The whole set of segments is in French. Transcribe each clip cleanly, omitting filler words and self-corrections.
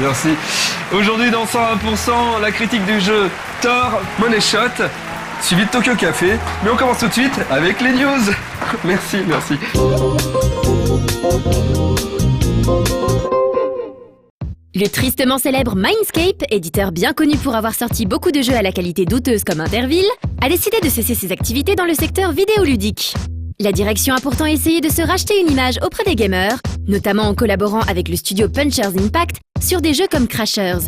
Merci. Aujourd'hui dans 101%, la critique du jeu Thor Money Shot, suivi de Tokyo Café. Mais on commence tout de suite avec les news. Merci. Le tristement célèbre Mindscape, éditeur bien connu pour avoir sorti beaucoup de jeux à la qualité douteuse comme Interville, a décidé de cesser ses activités dans le secteur vidéoludique. La direction a pourtant essayé de se racheter une image auprès des gamers, notamment en collaborant avec le studio Punchers Impact sur des jeux comme Crashers.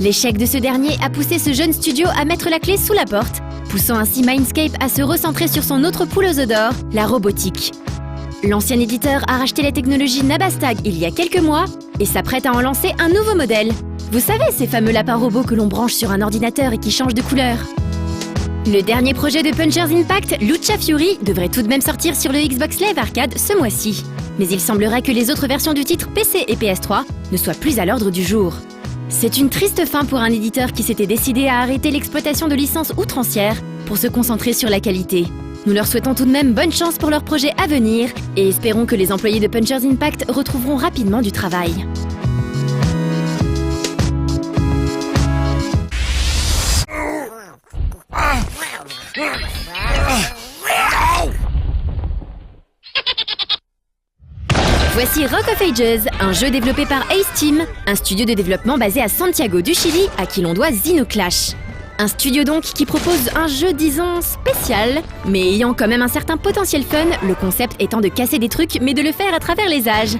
L'échec de ce dernier a poussé ce jeune studio à mettre la clé sous la porte, poussant ainsi Mindscape à se recentrer sur son autre poule aux œufs d'or, la robotique. L'ancien éditeur a racheté la technologie Nabastag il y a quelques mois et s'apprête à en lancer un nouveau modèle. Vous savez, ces fameux lapins robots que l'on branche sur un ordinateur et qui changent de couleur. Le dernier projet de Punchers Impact, Lucha Fury, devrait tout de même sortir sur le Xbox Live Arcade ce mois-ci. Mais il semblerait que les autres versions du titre PC et PS3 ne soient plus à l'ordre du jour. C'est une triste fin pour un éditeur qui s'était décidé à arrêter l'exploitation de licences outrancières pour se concentrer sur la qualité. Nous leur souhaitons tout de même bonne chance pour leurs projets à venir et espérons que les employés de Punchers Impact retrouveront rapidement du travail. Voici Rock of Ages, un jeu développé par Ace Team, un studio de développement basé à Santiago du Chili, à qui l'on doit Xenoclash. Un studio donc qui propose un jeu disons spécial, mais ayant quand même un certain potentiel fun, le concept étant de casser des trucs mais de le faire à travers les âges.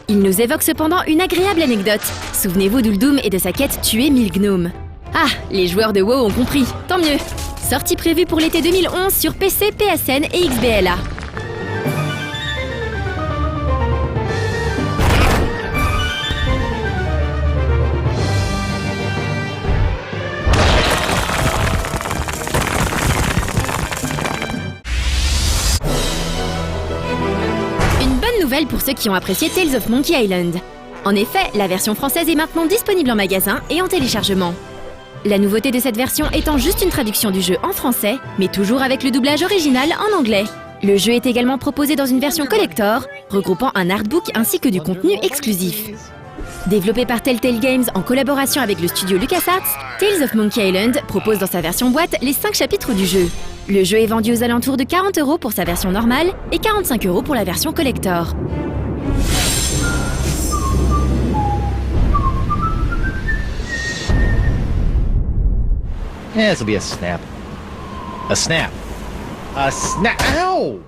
Il nous évoque cependant une agréable anecdote. Souvenez-vous d'Uldum et de sa quête tuer 1000 gnomes. Ah, les joueurs de WoW ont compris, tant mieux. Sortie prévue pour l'été 2011 sur PC, PSN et XBLA. Nouvelle pour ceux qui ont apprécié Tales of Monkey Island. En effet, la version française est maintenant disponible en magasin et en téléchargement. La nouveauté de cette version étant juste une traduction du jeu en français, mais toujours avec le doublage original en anglais. Le jeu est également proposé dans une version collector, regroupant un artbook ainsi que du contenu exclusif. Développé par Telltale Games en collaboration avec le studio LucasArts, Tales of Monkey Island propose dans sa version boîte les 5 chapitres du jeu. Le jeu est vendu aux alentours de 40 € pour sa version normale et 45 € pour la version collector. Yeah, this'll be a snap. A snap. A snap. Ow!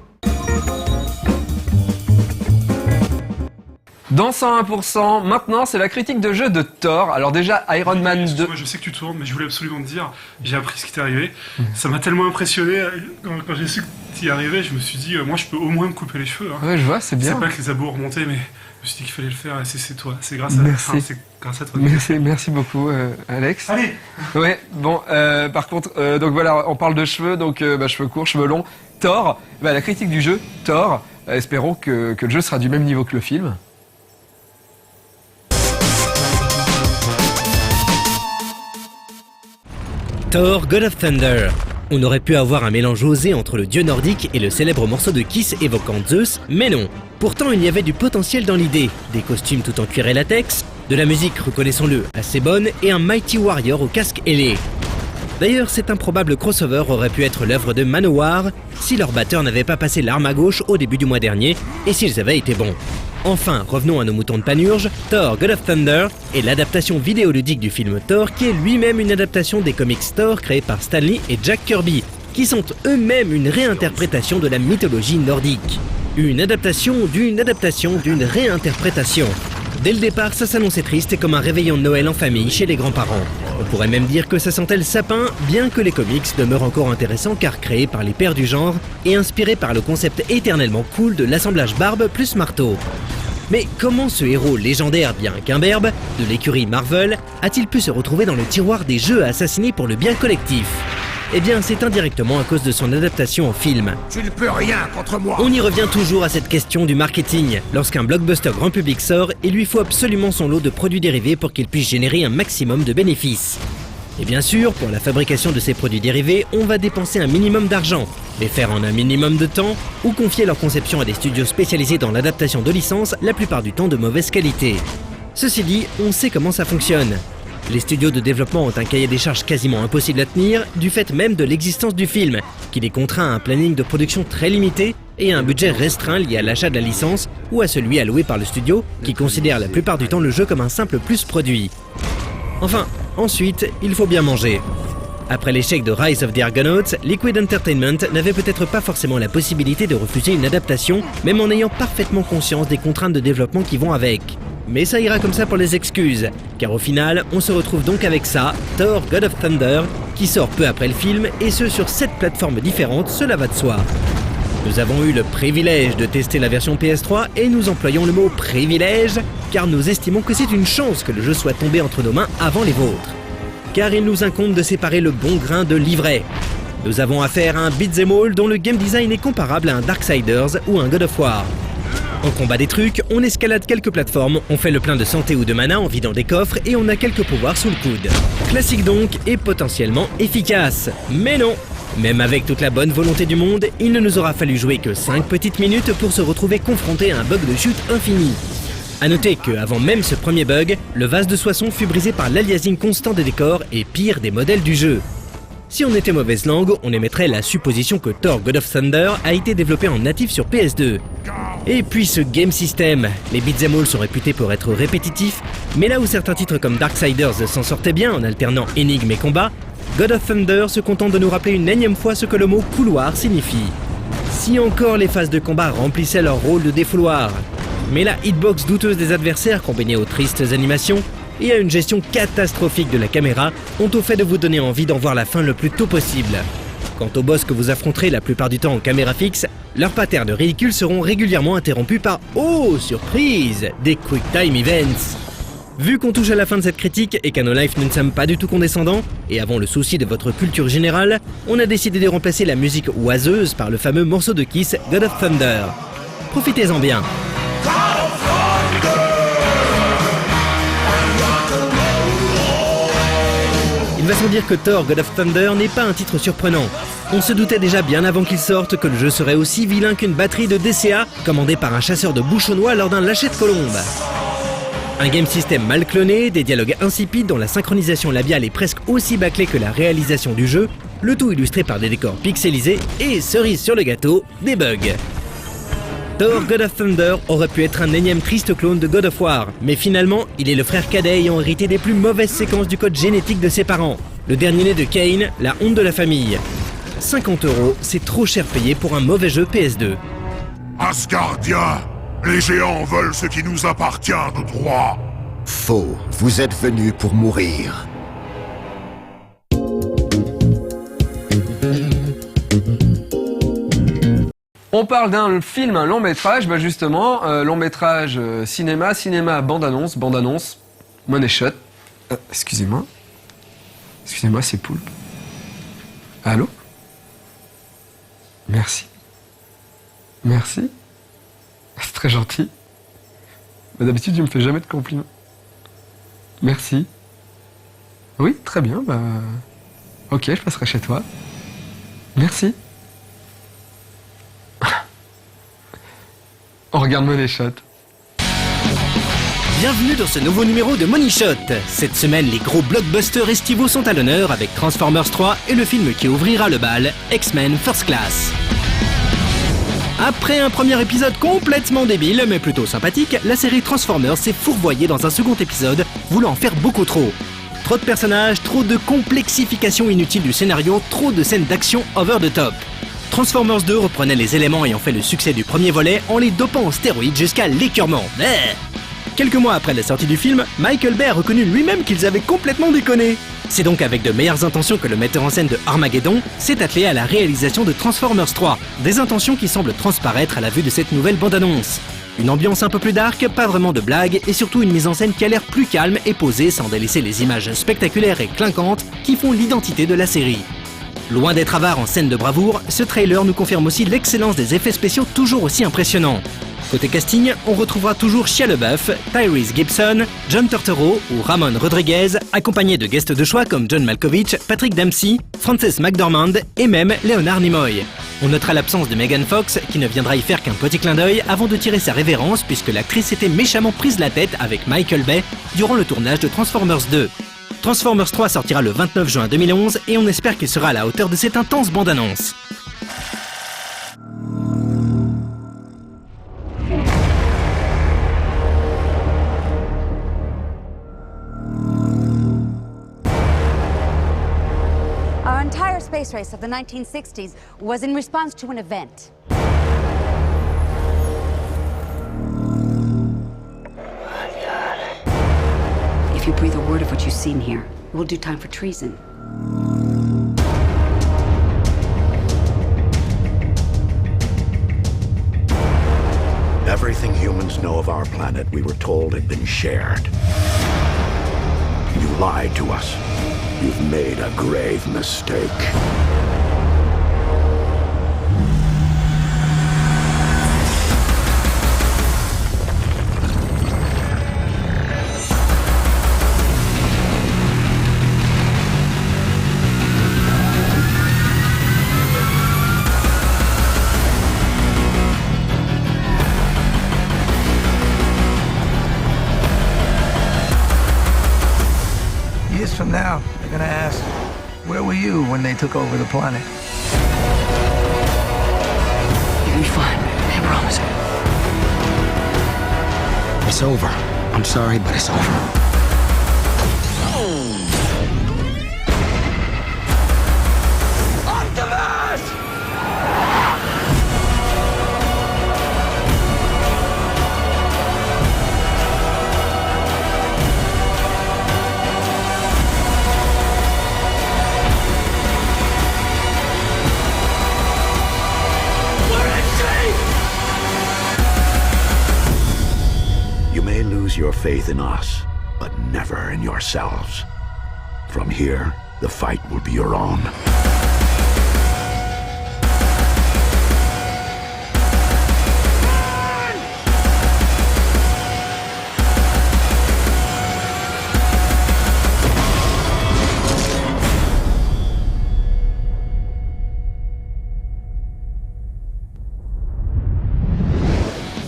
Dans 101%, maintenant c'est la critique de jeu de Thor. Alors déjà Iron Man 2. Je sais que tu tournes, mais je voulais absolument te dire, j'ai appris ce qui t'est arrivé. Ça m'a tellement impressionné, quand j'ai su que tu y arrivais, je me suis dit, moi je peux au moins me couper les cheveux. Hein. Ouais, je vois, c'est bien. C'est pas que les abos remontaient, mais je me suis dit qu'il fallait le faire et c'est toi. C'est grâce à, c'est grâce à toi. Merci beaucoup Alex. Allez. Ouais, bon, par contre, donc voilà, on parle de cheveux, donc cheveux courts, cheveux longs. Thor, la critique du jeu, Thor, espérons que le jeu sera du même niveau que le film. Thor God of Thunder. On aurait pu avoir un mélange osé entre le dieu nordique et le célèbre morceau de Kiss évoquant Zeus, mais non. Pourtant, il y avait du potentiel dans l'idée. Des costumes tout en cuir et latex, de la musique, reconnaissons-le, assez bonne, et un Mighty Warrior au casque ailé. D'ailleurs, cet improbable crossover aurait pu être l'œuvre de Manowar si leur batteur n'avait pas passé l'arme à gauche au début du mois dernier et s'ils avaient été bons. Enfin, revenons à nos moutons de Panurge, Thor God of Thunder est l'adaptation vidéoludique du film Thor qui est lui-même une adaptation des comics Thor créés par Stan Lee et Jack Kirby, qui sont eux-mêmes une réinterprétation de la mythologie nordique. Une adaptation d'une réinterprétation. Dès le départ, ça s'annonçait triste et comme un réveillon de Noël en famille chez les grands-parents. On pourrait même dire que ça sentait le sapin, bien que les comics demeurent encore intéressants car créés par les pères du genre et inspirés par le concept éternellement cool de l'assemblage barbe plus marteau. Mais comment ce héros légendaire bien qu'imberbe, de l'écurie Marvel, a-t-il pu se retrouver dans le tiroir des jeux à assassiner pour le bien collectif ? Eh bien, c'est indirectement à cause de son adaptation en film. Tu ne peux rien contre moi. On y revient toujours à cette question du marketing. Lorsqu'un blockbuster grand public sort, il lui faut absolument son lot de produits dérivés pour qu'il puisse générer un maximum de bénéfices. Et bien sûr, pour la fabrication de ces produits dérivés, on va dépenser un minimum d'argent, les faire en un minimum de temps, ou confier leur conception à des studios spécialisés dans l'adaptation de licences, la plupart du temps de mauvaise qualité. Ceci dit, on sait comment ça fonctionne. Les studios de développement ont un cahier des charges quasiment impossible à tenir, du fait même de l'existence du film, qui les contraint à un planning de production très limité et à un budget restreint lié à l'achat de la licence ou à celui alloué par le studio, qui considère la plupart du temps le jeu comme un simple plus produit. Enfin, ensuite, il faut bien manger. Après l'échec de Rise of the Argonauts, Liquid Entertainment n'avait peut-être pas forcément la possibilité de refuser une adaptation, même en ayant parfaitement conscience des contraintes de développement qui vont avec. Mais ça ira comme ça pour les excuses, car au final, on se retrouve donc avec ça, Thor God of Thunder, qui sort peu après le film, et ce sur 7 plateformes différentes, cela va de soi. Nous avons eu le privilège de tester la version PS3 et nous employons le mot « privilège » car nous estimons que c'est une chance que le jeu soit tombé entre nos mains avant les vôtres. Car il nous incombe de séparer le bon grain de l'ivraie. Nous avons affaire à un beat'em all dont le game design est comparable à un Darksiders ou un God of War. On combat des trucs, on escalade quelques plateformes, on fait le plein de santé ou de mana en vidant des coffres et on a quelques pouvoirs sous le coude. Classique donc et potentiellement efficace. Mais non! Même avec toute la bonne volonté du monde, il ne nous aura fallu jouer que 5 petites minutes pour se retrouver confronté à un bug de chute infini. A noter que, avant même ce premier bug, le vase de Soissons fut brisé par l'aliasing constant des décors et pire des modèles du jeu. Si on était mauvaise langue, on émettrait la supposition que Thor God of Thunder a été développé en natif sur PS2. Et puis ce game system, les beat'em all sont réputés pour être répétitifs, mais là où certains titres comme Darksiders s'en sortaient bien en alternant énigmes et combats, God of Thunder se contente de nous rappeler une énième fois ce que le mot couloir signifie. Si encore les phases de combat remplissaient leur rôle de défouloir, mais la hitbox douteuse des adversaires combinée aux tristes animations et à une gestion catastrophique de la caméra ont au fait de vous donner envie d'en voir la fin le plus tôt possible. Quant aux boss que vous affronterez la plupart du temps en caméra fixe, leurs patterns de ridicule seront régulièrement interrompus par « Oh, surprise !» des Quick Time Events. Vu qu'on touche à la fin de cette critique et qu'à No Life nous ne sommes pas du tout condescendants, et avons le souci de votre culture générale, on a décidé de remplacer la musique oiseuse par le fameux morceau de Kiss God of Thunder. Profitez-en bien. Il va sans dire que Thor God of Thunder n'est pas un titre surprenant. On se doutait déjà bien avant qu'il sorte que le jeu serait aussi vilain qu'une batterie de DCA commandée par un chasseur de bouchonnois lors d'un lâcher de colombe. Un game system mal cloné, des dialogues insipides dont la synchronisation labiale est presque aussi bâclée que la réalisation du jeu, le tout illustré par des décors pixelisés et, cerise sur le gâteau, des bugs. Thor God of Thunder aurait pu être un énième triste clone de God of War, mais finalement, il est le frère cadet ayant hérité des plus mauvaises séquences du code génétique de ses parents. Le dernier né de Cain, la honte de la famille. 50 €, c'est trop cher payé pour un mauvais jeu PS2. Asgardien, les géants veulent ce qui nous appartient de droit. Faux, vous êtes venus pour mourir. On parle d'un film, un long métrage, bah justement, long métrage cinéma, bande-annonce, money shot. Excusez-moi, c'est Poulpe. Allô? Merci. C'est très gentil. Mais d'habitude, tu me fais jamais de compliments. Merci. Oui, très bien, bah... Ok, je passerai chez toi. Merci. On regarde Money Shot. Bienvenue dans ce nouveau numéro de Money Shot. Cette semaine, les gros blockbusters estivaux sont à l'honneur avec Transformers 3 et le film qui ouvrira le bal, X-Men First Class. Après un premier épisode complètement débile, mais plutôt sympathique, la série Transformers s'est fourvoyée dans un second épisode, voulant en faire beaucoup trop. Trop de personnages, trop de complexification inutile du scénario, trop de scènes d'action over the top. Transformers 2 reprenait les éléments ayant fait le succès du premier volet en les dopant en stéroïdes jusqu'à l'écœurement. Quelques mois après la sortie du film, Michael Bay a reconnu lui-même qu'ils avaient complètement déconné. C'est donc avec de meilleures intentions que le metteur en scène de Armageddon s'est attelé à la réalisation de Transformers 3. Des intentions qui semblent transparaître à la vue de cette nouvelle bande-annonce. Une ambiance un peu plus dark, pas vraiment de blagues et surtout une mise en scène qui a l'air plus calme et posée sans délaisser les images spectaculaires et clinquantes qui font l'identité de la série. Loin d'être avare en scène de bravoure, ce trailer nous confirme aussi l'excellence des effets spéciaux toujours aussi impressionnants. Côté casting, on retrouvera toujours Shia LaBeouf, Tyrese Gibson, John Turturro ou Ramon Rodriguez, accompagnés de guests de choix comme John Malkovich, Patrick Dempsey, Frances McDormand et même Leonard Nimoy. On notera l'absence de Megan Fox, qui ne viendra y faire qu'un petit clin d'œil avant de tirer sa révérence puisque l'actrice s'était méchamment prise la tête avec Michael Bay durant le tournage de Transformers 2. Transformers 3 sortira le 29 juin 2011 et on espère qu'il sera à la hauteur de cette intense bande-annonce. Our entire space race of the 1960s was in response to an event. If you breathe a word of what you've seen here, we'll do time for treason. Everything humans know of our planet, we were told, had been shared. You lied to us. You've made a grave mistake. Years from now, they're gonna ask, where were you when they took over the planet? You'll be fine, I promise. It's over. I'm sorry, but it's over. You may lose your faith in us, but never in yourselves. From here, the fight will be your own.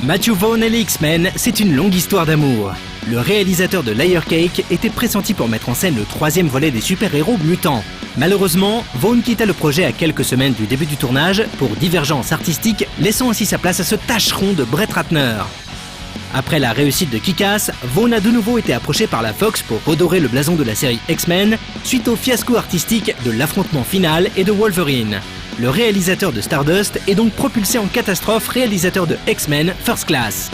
Matthew Vaughn et les X-Men, c'est une longue histoire d'amour. Le réalisateur de Layer Cake était pressenti pour mettre en scène le 3e volet des super-héros mutants. Malheureusement, Vaughn quitta le projet à quelques semaines du début du tournage pour divergence artistique, laissant ainsi sa place à ce tâcheron de Brett Ratner. Après la réussite de Kick-Ass, Vaughn a de nouveau été approché par la Fox pour redorer le blason de la série X-Men, suite au fiasco artistique de l'affrontement final et de Wolverine. Le réalisateur de Stardust est donc propulsé en catastrophe réalisateur de X-Men First Class.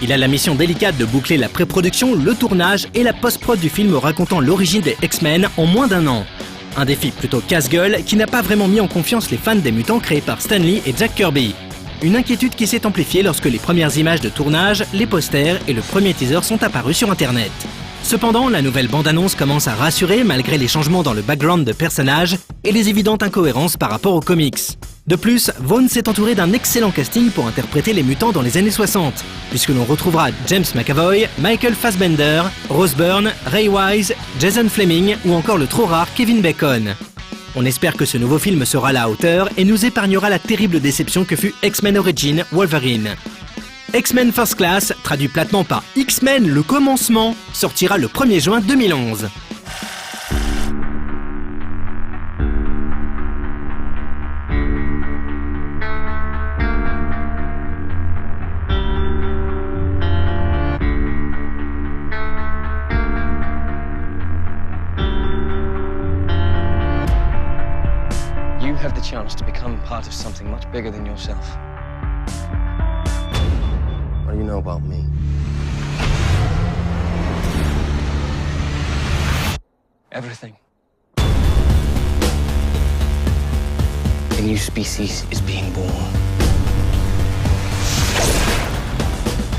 Il a la mission délicate de boucler la pré-production, le tournage et la post-prod du film racontant l'origine des X-Men en moins d'1 an. Un défi plutôt casse-gueule qui n'a pas vraiment mis en confiance les fans des mutants créés par Stan Lee et Jack Kirby. Une inquiétude qui s'est amplifiée lorsque les premières images de tournage, les posters et le premier teaser sont apparus sur internet. Cependant, la nouvelle bande-annonce commence à rassurer malgré les changements dans le background de personnages et les évidentes incohérences par rapport aux comics. De plus, Vaughn s'est entouré d'un excellent casting pour interpréter les mutants dans les années 60, puisque l'on retrouvera James McAvoy, Michael Fassbender, Rose Byrne, Ray Wise, Jason Flemyng ou encore le trop rare Kevin Bacon. On espère que ce nouveau film sera à la hauteur et nous épargnera la terrible déception que fut X-Men Origins Wolverine. X-Men First Class, traduit platement par X-Men le commencement, sortira le 1er juin 2011. You have the chance to become part of something much bigger than yourself. What do you know about me? Everything. A new species is being born.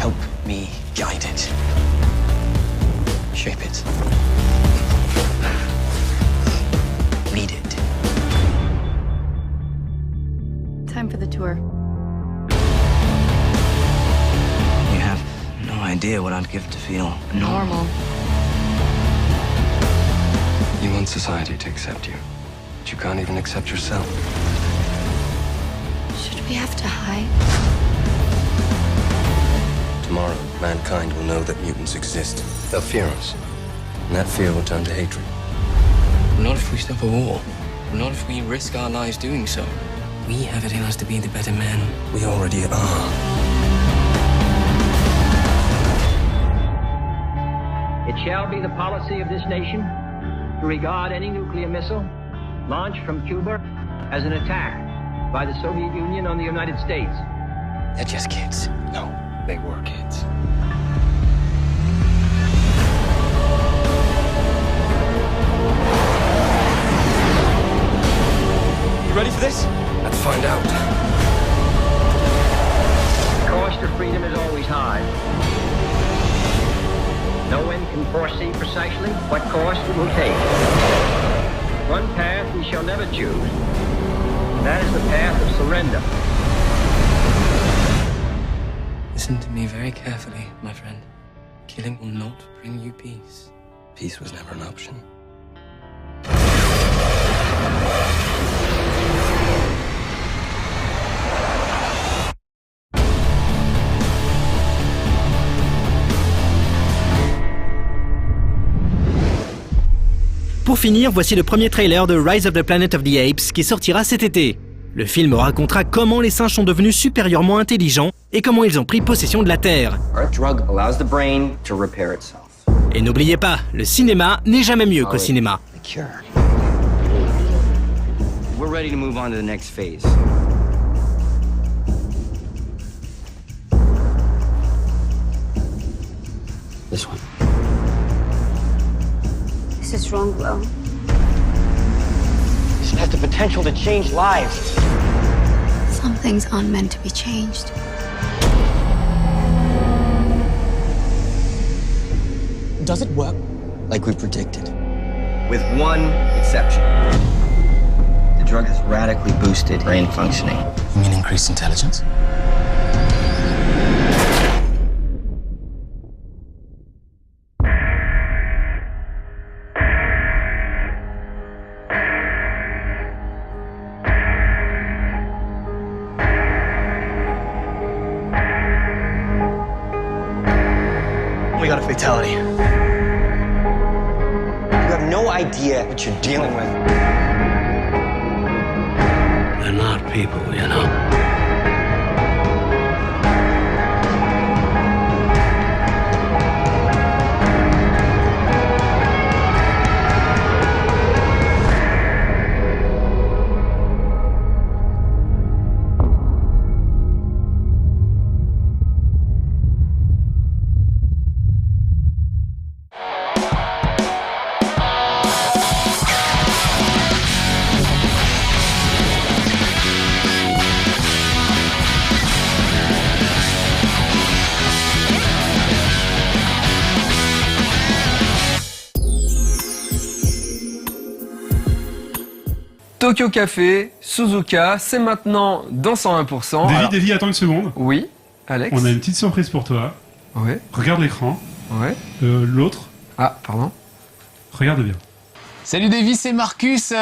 Help me guide it. Shape it. Lead it. time for the tour. You have no idea what I'd give to feel normal. You want society to accept you, but you can't even accept yourself. Should we have to hide? Tomorrow, mankind will know that mutants exist. They'll fear us, and that fear will turn to hatred. Not if we stop a war. Not if we risk our lives doing so. We have it in us to be the better men. We already are. It shall be the policy of this nation to regard any nuclear missile launched from Cuba as an attack by the Soviet Union on the United States. They're just kids. No, they were kids. You ready for this? Let's find out. The cost of freedom is always high. No one can foresee precisely what course it will take. One path we shall never choose, and that is the path of surrender. Listen to me very carefully, my friend. Killing will not bring you peace. Peace was never an option. Pour finir, voici le premier trailer de Rise of the Planet of the Apes qui sortira cet été. Le film racontera comment les singes sont devenus supérieurement intelligents et comment ils ont pris possession de la Terre. Our drug allows the brain to repair itself. Et n'oubliez pas, le cinéma n'est jamais mieux qu'au cinéma. The cure. We're ready to move on to the next phase. This one. This is wrong, Will. This has the potential to change lives. Some things aren't meant to be changed. Does it work? Like we predicted. With one exception. The drug has radically boosted brain functioning. You mean increased intelligence? We got a fatality. You have no idea what you're dealing with. They're not people, you know. Tokyo Café, Suzuka, c'est maintenant dans 101%. Alors- Davy, attends une seconde. Oui, Alex. On a une petite surprise pour toi. Ouais. Regarde l'écran. Ouais. L'autre. Ah, pardon. Regarde bien. Salut Davy, c'est Marcus,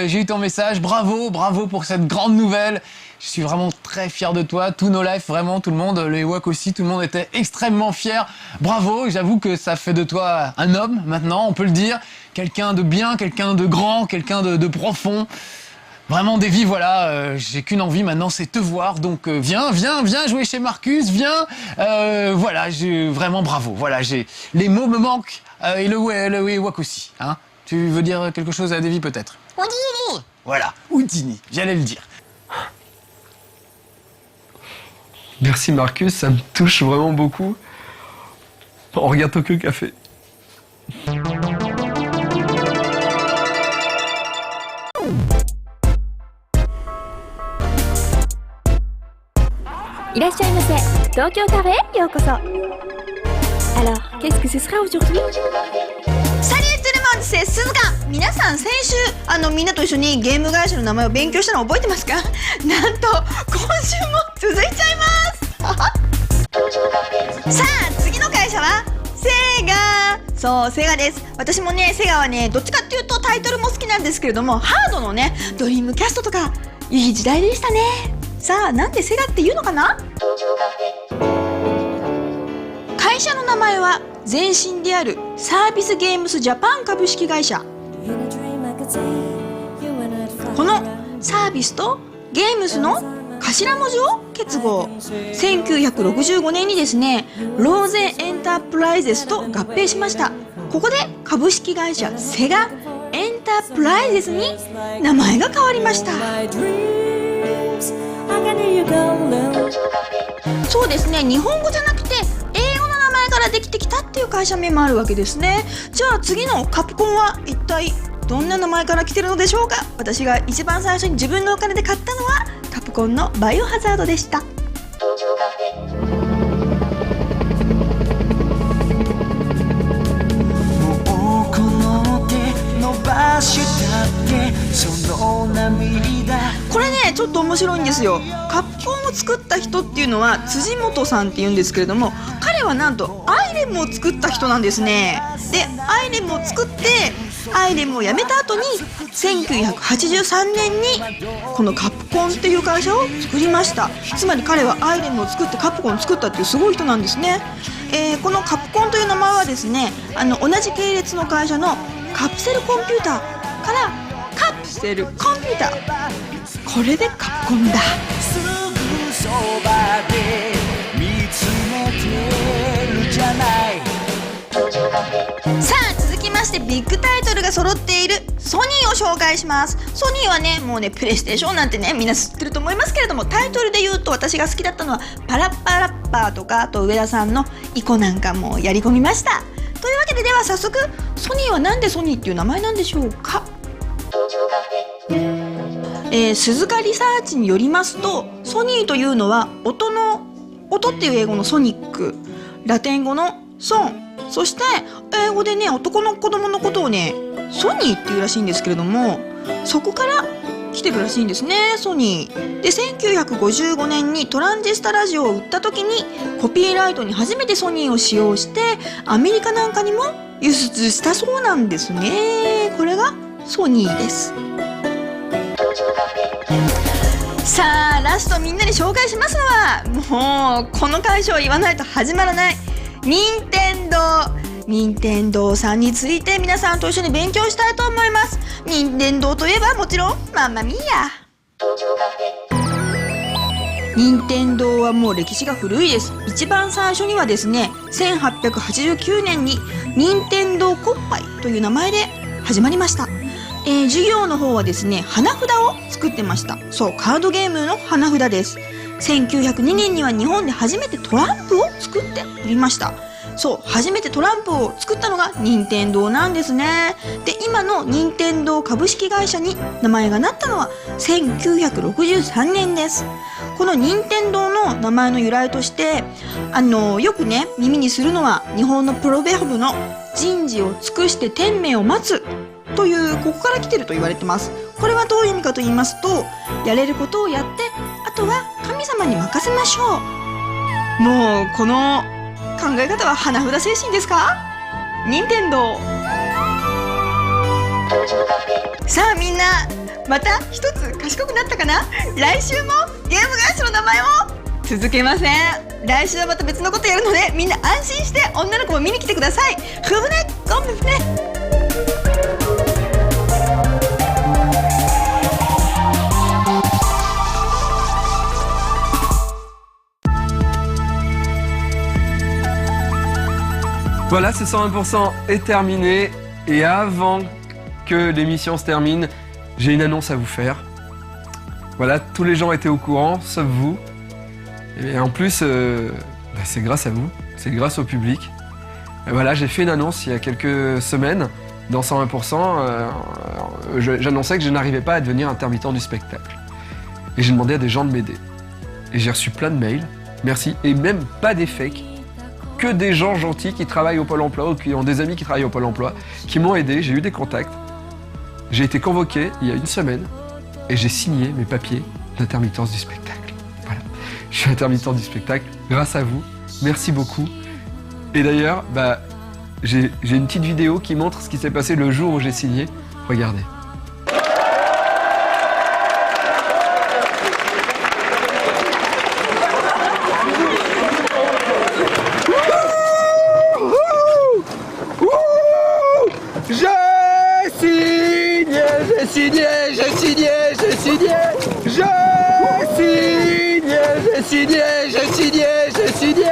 j'ai eu ton message, bravo pour cette grande nouvelle. Je suis vraiment très fier de toi, tout No Life, vraiment tout le monde, le Ewok aussi, tout le monde était extrêmement fier. Bravo, j'avoue que ça fait de toi un homme maintenant, on peut le dire. Quelqu'un de bien, quelqu'un de grand, quelqu'un de profond. Vraiment Davy, voilà, j'ai qu'une envie maintenant, c'est te voir. Donc viens jouer chez Marcus, viens. Voilà, vraiment bravo. Voilà, les mots me manquent et le Ewok aussi. Hein. Tu veux dire quelque chose à Davy peut-être? Houdini. Voilà, Houdini, j'allais le dire. Merci Marcus, ça me touche vraiment beaucoup. On regarde Tokyo Café. いらっしゃいませ。東京カフェへようこそ。Alors, qu'est-ce que ce sera aujourd'hui? Salut tout le monde, c'est Suzuka. 皆さん先週みんなと一緒にゲーム会社の名前を勉強したの覚えてますか？なんと週も続いちゃいますさあ次の会社はセガ。そうセガです。私もねセガはねどっちかっていうとタイトルも好きなんですけれども、ハードのねドリームキャストとかいい時代でしたね。さあなんでセガっていうのかな。会社の名前は前身であるサービスゲームスジャパン株式会社。このサービスとゲームスの頭文字を結合。1965年にですねローゼエンタープライゼスと合併しました。ここで株式会社セガエンタープライゼスに名前が変わりました。そうですね、日本語じゃなくて英語の名前からできてきたっていう会社名もあるわけですね。じゃあ次のカプコンは一体どんな名前から来てるのでしょうか。私が一番最初に自分のお金で買ったのはカプコンのバイオハザードでした。これねちょっと面白いんですよ。カプコンを作った人っていうのは辻本さんっていうんですけれども、彼はなんとアイレムを作った人なんですね。でアイレムを作ってアイレムを辞めた後に1983年にこのカプコンっていう会社を作りました。つまり彼はアイレムを作ってカプコンを作ったっていうすごい人なんですね。このカプコンという名前はですね同じ系列の会社のカプセルコンピューターからカプセルコンピューター、これでカプコンだ。すぐそばで見つめてるじゃない。さあ続きましてビッグタイトルが揃っているソニーを紹介します。ソニーはねもうねプレイステーションなんてねみんな知ってると思いますけれども、タイトルで言うと私が好きだったのはパラッパラッパーとか、あと上田さんのイコなんかもやり込みました。というわけででは早速ソニーはなんでソニーっていう名前なんでしょうか。鈴鹿リサーチによりますとソニーというのは音っていう英語のソニック、ラテン語のソン、そして英語でね男の子供のことをねソニーっていうらしいんですけれども、そこから来てるらしいんですねソニーで。1955年にトランジスタラジオを売った時にコピーライトに初めてソニーを使用してアメリカなんかにも輸出したそうなんですね。これがソニーです。さあラストみんなに紹介しますのはもうこの会社を言わないと始まらない任天堂さんについて皆さんと一緒に勉強したいと思います。任天堂といえばもちろんマンマミーヤ。任天堂はもう歴史が古いです。一番最初にはですね1889年に任天堂コッパイという名前で始まりました。授業の方はですね花札を作ってました。そうカードゲームの花札です。1902年には日本で初めてトランプを作って売りました。そう初めてトランプを作ったのが任天堂なんですね。で今の任天堂株式会社に名前がなったのは1963年です。この任天堂の名前の由来としてよくね耳にするのは日本のプロベーブの人事を尽くして天命を待つというここから来てると言われてます。これはどういう意味かと言いますと、やれることをやってあとは神様に任せましょう。もうこの考え方は花札精神ですか。任天堂。さあみんなまた一つ賢くなったかな。来週もゲーム会社の名前を続けません。来週はまた別のことやるのでみんな安心して女の子も見に来てください。ふぶねゴンブフね。Voilà, ce 101% est terminé et avant que l'émission se termine, j'ai une annonce à vous faire. Voilà, tous les gens étaient au courant, sauf vous. Et en plus, c'est grâce à vous, c'est grâce au public. Et voilà, j'ai fait une annonce il y a quelques semaines dans 101%. J'annonçais que je n'arrivais pas à devenir intermittent du spectacle. Et j'ai demandé à des gens de m'aider. Et j'ai reçu plein de mails, merci, et même pas des fakes. Que des gens gentils qui travaillent au Pôle emploi ou qui ont des amis qui travaillent au Pôle emploi, qui m'ont aidé, j'ai eu des contacts. J'ai été convoqué il y a une semaine et j'ai signé mes papiers d'intermittence du spectacle. Je suis intermittent du spectacle grâce à vous. Merci beaucoup. Et d'ailleurs, j'ai une petite vidéo qui montre ce qui s'est passé le jour où j'ai signé. Regardez. J'ai signé.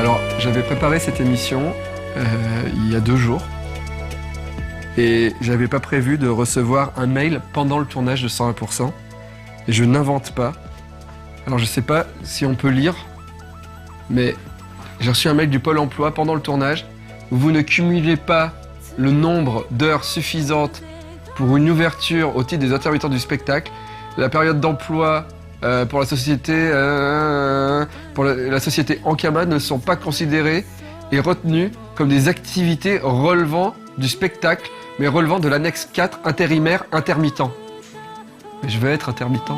Alors, j'avais préparé cette émission il y a 2 jours. Et j'avais pas prévu de recevoir un mail pendant le tournage de 101%. Et je n'invente pas. Alors je sais pas si on peut lire, mais j'ai reçu un mail du Pôle emploi pendant le tournage. Vous ne cumulez pas le nombre d'heures suffisantes pour une ouverture au titre des intermittents du spectacle. La période d'emploi pour la société Ankama ne sont pas considérées et retenues comme des activités relevant du spectacle, mais relevant de l'annexe 4 intérimaire intermittent. Mais je veux être intermittent.